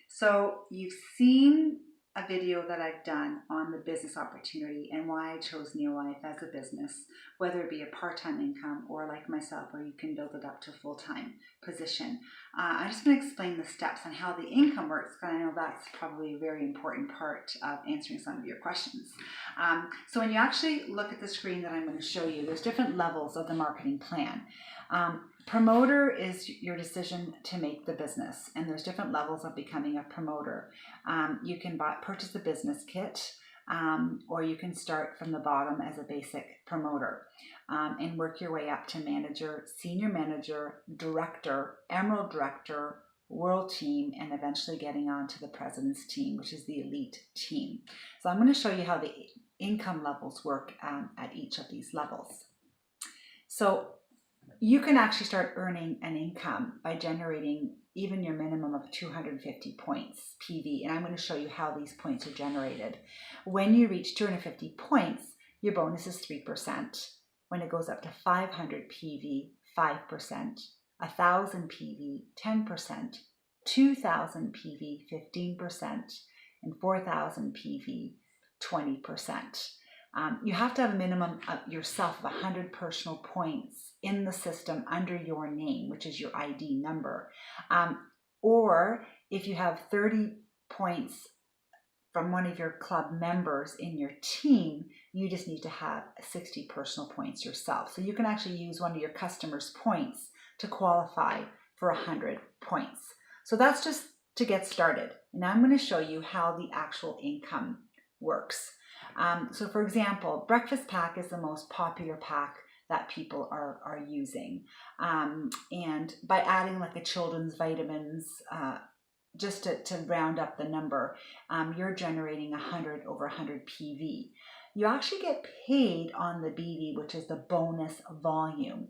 So you've seen a video that I've done on the business opportunity and why I chose Neolife as a business, whether it be a part-time income or like myself, where you can build it up to a full-time position. I'm just going to explain the steps on how the income works, because I know that's probably a very important part of answering some of your questions. So when you actually look at the screen that I'm going to show you, there's different levels of the marketing plan. Promoter is your decision to make the business, and there's different levels of becoming a promoter. You can purchase a business kit, or you can start from the bottom as a basic promoter and work your way up to manager, senior manager, director, emerald director, world team, and eventually getting on to the president's team, which is the elite team. So I'm going to show you how the income levels work at each of these levels. So you can actually start earning an income by generating even your minimum of 250 points PV. And I'm going to show you how these points are generated. When you reach 250 points, your bonus is 3%. When it goes up to 500 PV, 5%, 1,000 PV, 10%, 2,000 PV, 15%, and 4,000 PV, 20%. You have to have a minimum of yourself of 100 personal points in the system under your name, which is your ID number. Or if you have 30 points from one of your club members in your team, you just need to have 60 personal points yourself. So you can actually use one of your customers' points to qualify for 100 points. So that's just to get started. And I'm going to show you how the actual income works. So for example, breakfast pack is the most popular pack that people are using. And by adding like a children's vitamins, just to round up the number, you're generating 100 over 100 PV. You actually get paid on the BV, which is the bonus volume.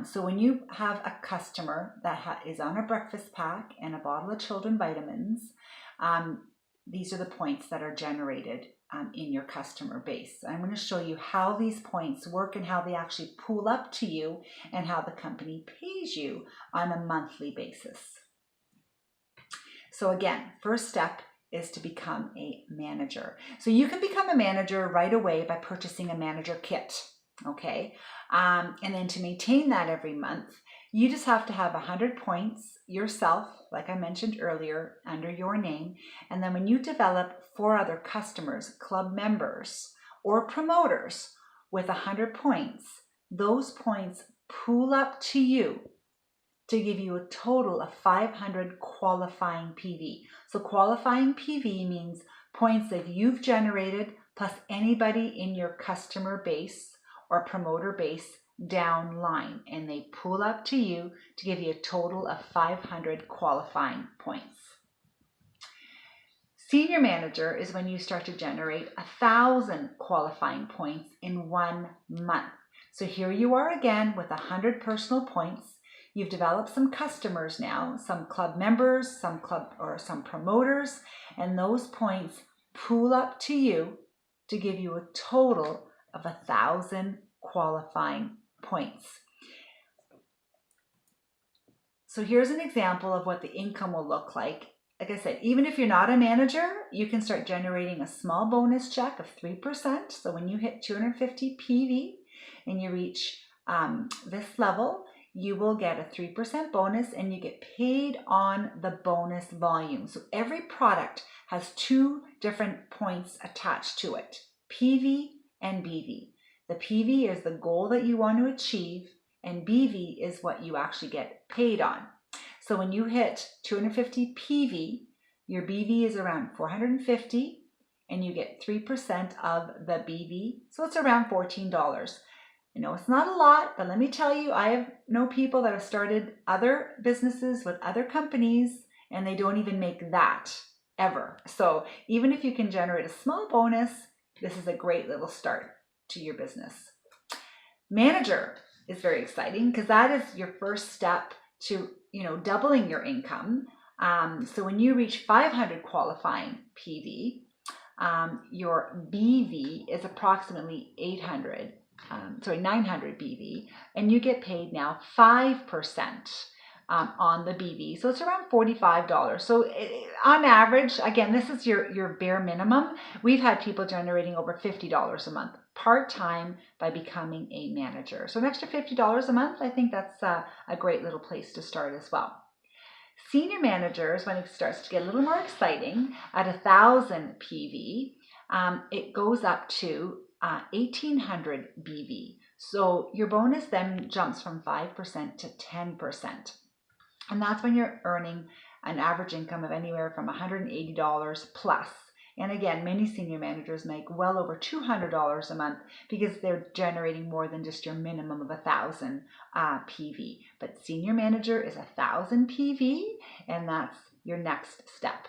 So when you have a customer that is on a breakfast pack and a bottle of children vitamins, these are the points that are generated in your customer base. I'm going to show you how these points work and how they actually pool up to you and how the company pays you on a monthly basis. So again, first step is to become a manager. So you can become a manager right away by purchasing a manager kit, okay? And then to maintain that every month, you just have to have 100 points yourself, like I mentioned earlier, under your name. And then when you develop 4 other customers, club members, or promoters with 100 points, those points pool up to you to give you a total of 500 qualifying PV. So qualifying PV means points that you've generated plus anybody in your customer base or promoter base downline, and they pool up to you to give you a total of 500 qualifying points. Senior manager is when you start to generate 1,000 qualifying points in 1 month. So here you are again with 100 personal points. You've developed some customers now, some club members, some promoters, and those points pool up to you to give you a total of 1,000 qualifying points. So here's an example of what the income will look like. Like I said, even if you're not a manager, you can start generating a small bonus check of 3%. So when you hit 250 PV and you reach this level, you will get a 3% bonus and you get paid on the bonus volume. So every product has 2 different points attached to it, PV and BV. The PV is the goal that you want to achieve, and BV is what you actually get paid on. So when you hit 250 PV, your BV is around 450 and you get 3% of the BV. So it's around $14. You know, it's not a lot, but let me tell you, I know people that have started other businesses with other companies and they don't even make that ever. So even if you can generate a small bonus, this is a great little start to your business. Manager is very exciting because that is your first step to, doubling your income. So when you reach 500 qualifying PV, your BV is approximately 900 BV, and you get paid now 5% on the BV. So it's around $45. So on average, again, this is your bare minimum. We've had people generating over $50 a month part-time by becoming a manager. So an extra $50 a month, I think that's a great little place to start as well. Senior managers, when it starts to get a little more exciting, at 1,000 PV, it goes up to 1,800 BV. So your bonus then jumps from 5% to 10%. And that's when you're earning an average income of anywhere from $180 plus. And again, many senior managers make well over $200 a month because they're generating more than just your minimum of 1,000 PV. But senior manager is 1,000 PV, and that's your next step.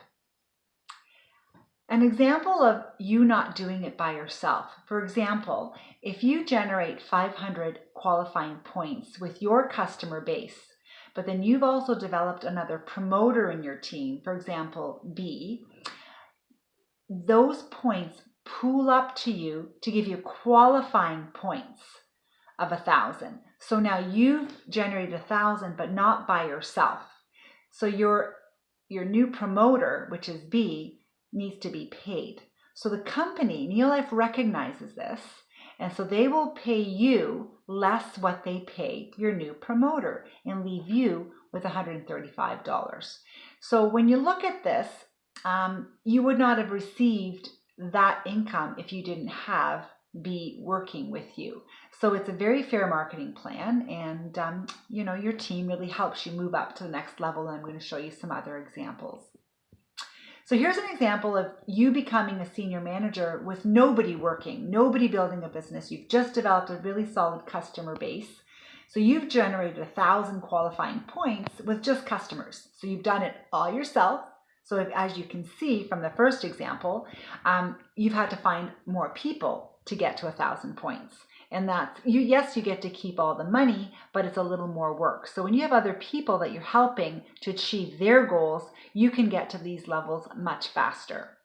An example of you not doing it by yourself. For example, if you generate 500 qualifying points with your customer base, but then you've also developed another promoter in your team, for example, B, those points pool up to you to give you qualifying points of 1,000. So now you've generated 1,000, but not by yourself. So your new promoter, which is B, needs to be paid. So the company, Neolife, recognizes this, and so they will pay you less what they pay your new promoter and leave you with $135. So when you look at this, you would not have received that income if you didn't have B working with you. So it's a very fair marketing plan, and your team really helps you move up to the next level. And I'm going to show you some other examples. So here's an example of you becoming a senior manager with nobody working, nobody building a business. You've just developed a really solid customer base. So you've generated 1,000 qualifying points with just customers. So you've done it all yourself. So as you can see from the first example, you've had to find more people to get to 1,000 points. And that's, yes, you get to keep all the money, but it's a little more work. So when you have other people that you're helping to achieve their goals, you can get to these levels much faster.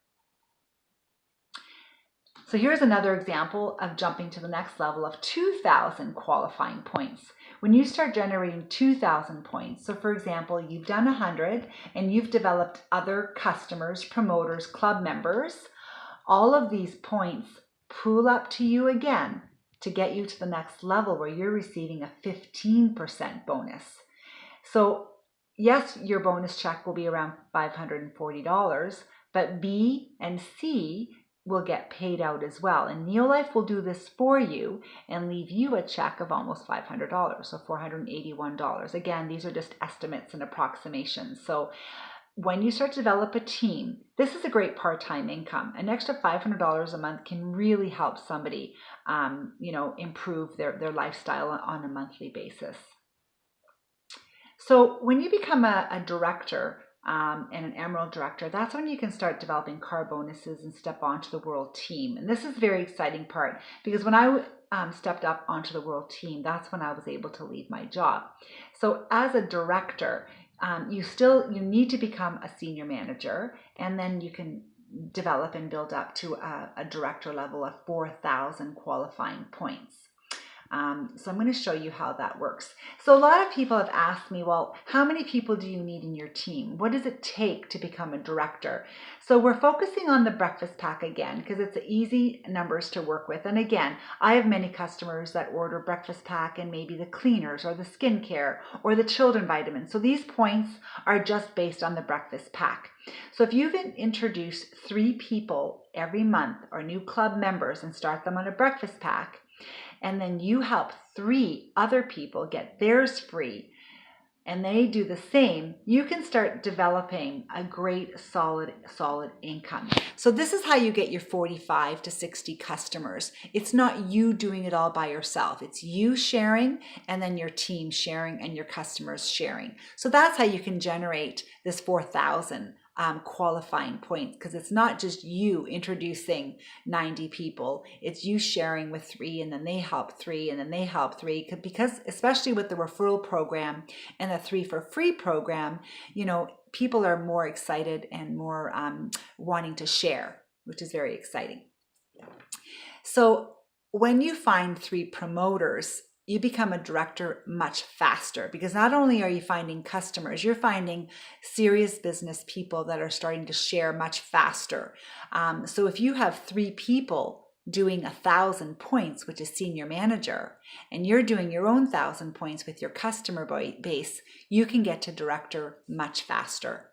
So here's another example of jumping to the next level of 2,000 qualifying points. When you start generating 2,000 points, so for example, you've done 100 and you've developed other customers, promoters, club members, all of these points pool up to you again to get you to the next level where you're receiving a 15% bonus. So yes, your bonus check will be around $540, but B and C will get paid out as well. And Neolife will do this for you and leave you a check of almost $500, so $481. Again, these are just estimates and approximations. So when you start to develop a team, this is a great part-time income. An extra $500 a month can really help somebody, improve their lifestyle on a monthly basis. So when you become a director and an Emerald director, that's when you can start developing car bonuses and step onto the world team. And this is a very exciting part because when I stepped up onto the world team, that's when I was able to leave my job. So as a director, you need to become a senior manager, and then you can develop and build up to a director level of 4,000 qualifying points. So I'm going to show you how that works. So a lot of people have asked me, well, how many people do you need in your team? What does it take to become a director? So we're focusing on the breakfast pack again because it's easy numbers to work with. And again, I have many customers that order breakfast pack and maybe the cleaners or the skincare or the children vitamins. So these points are just based on the breakfast pack. So if you've introduced 3 people every month or new club members and start them on a breakfast pack, and then you help 3 other people get theirs free, and they do the same, you can start developing a great solid income. So this is how you get your 45 to 60 customers. It's not you doing it all by yourself. It's you sharing, and then your team sharing, and your customers sharing. So that's how you can generate this 4,000 qualifying points, because it's not just you introducing 90 people, it's you sharing with 3, and then they help 3, and then they help 3, because especially with the referral program and the 3 for free program, people are more excited and more wanting to share, which is very exciting. So when you find 3 promoters you become a director much faster, because not only are you finding customers, you're finding serious business people that are starting to share much faster. So if you have 3 people doing 1,000 points, which is senior manager, and you're doing your own 1,000 points with your customer base, you can get to director much faster.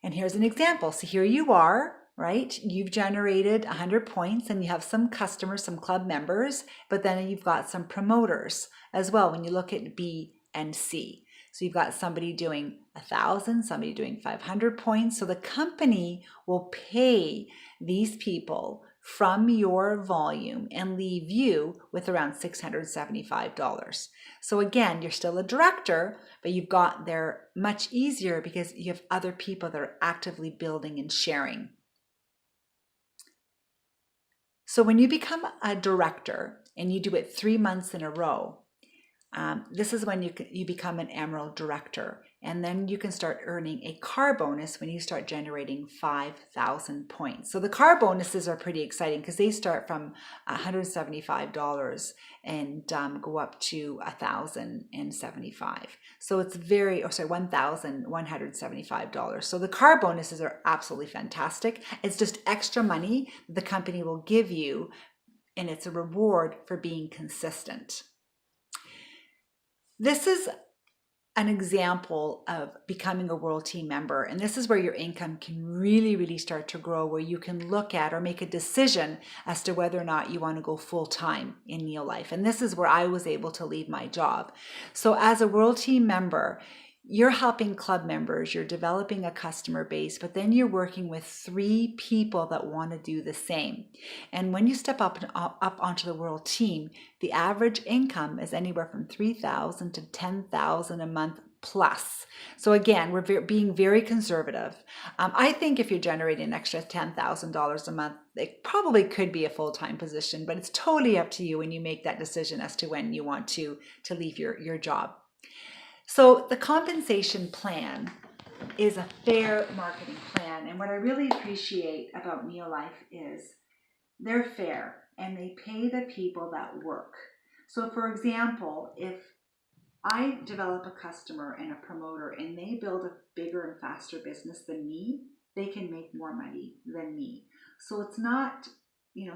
And here's an example. So here you are, right? You've generated 100 points and you have some customers, some club members, but then you've got some promoters as well when you look at B and C. So you've got somebody doing 1,000, somebody doing 500 points. So the company will pay these people from your volume and leave you with around $675. So again, you're still a director, but you've got there much easier because you have other people that are actively building and sharing. So when you become a director and you do it 3 months in a row, this is when you become an Emerald director, and then you can start earning a car bonus when you start generating 5,000 points. So the car bonuses are pretty exciting because they start from $175 and go up to $1,075. So it's $1,175. So the car bonuses are absolutely fantastic. It's just extra money the company will give you, and it's a reward for being consistent. This is an example of becoming a World Team member, and this is where your income can really start to grow, where you can look at or make a decision as to whether or not you want to go full-time in Neolife. And this is where I was able to leave my job. So as a World Team member, you're helping club members, you're developing a customer base, but then you're working with 3 people that want to do the same. And when you step up onto the World Team, the average income is anywhere from $3,000 to $10,000 a month plus. So again, we're being very conservative. I think if you're generating an extra $10,000 a month, it probably could be a full-time position, but it's totally up to you when you make that decision as to when you want to leave your job. So the compensation plan is a fair marketing plan. And what I really appreciate about Neolife is they're fair and they pay the people that work. So for example, if I develop a customer and a promoter and they build a bigger and faster business than me, they can make more money than me. So it's not,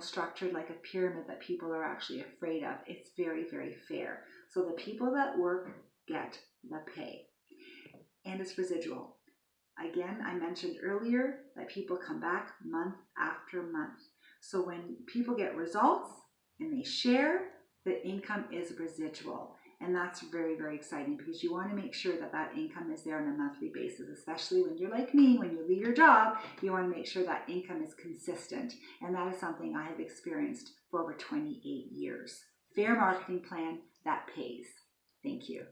structured like a pyramid that people are actually afraid of. It's very fair. So the people that work get the pay, and it's residual. Again, I mentioned earlier that people come back month after month. So when people get results and they share, the income is residual. And that's very exciting because you want to make sure that that income is there on a monthly basis, especially when you're like me, when you leave your job, you want to make sure that income is consistent. And that is something I have experienced for over 28 years. Fair marketing plan that pays. Thank you.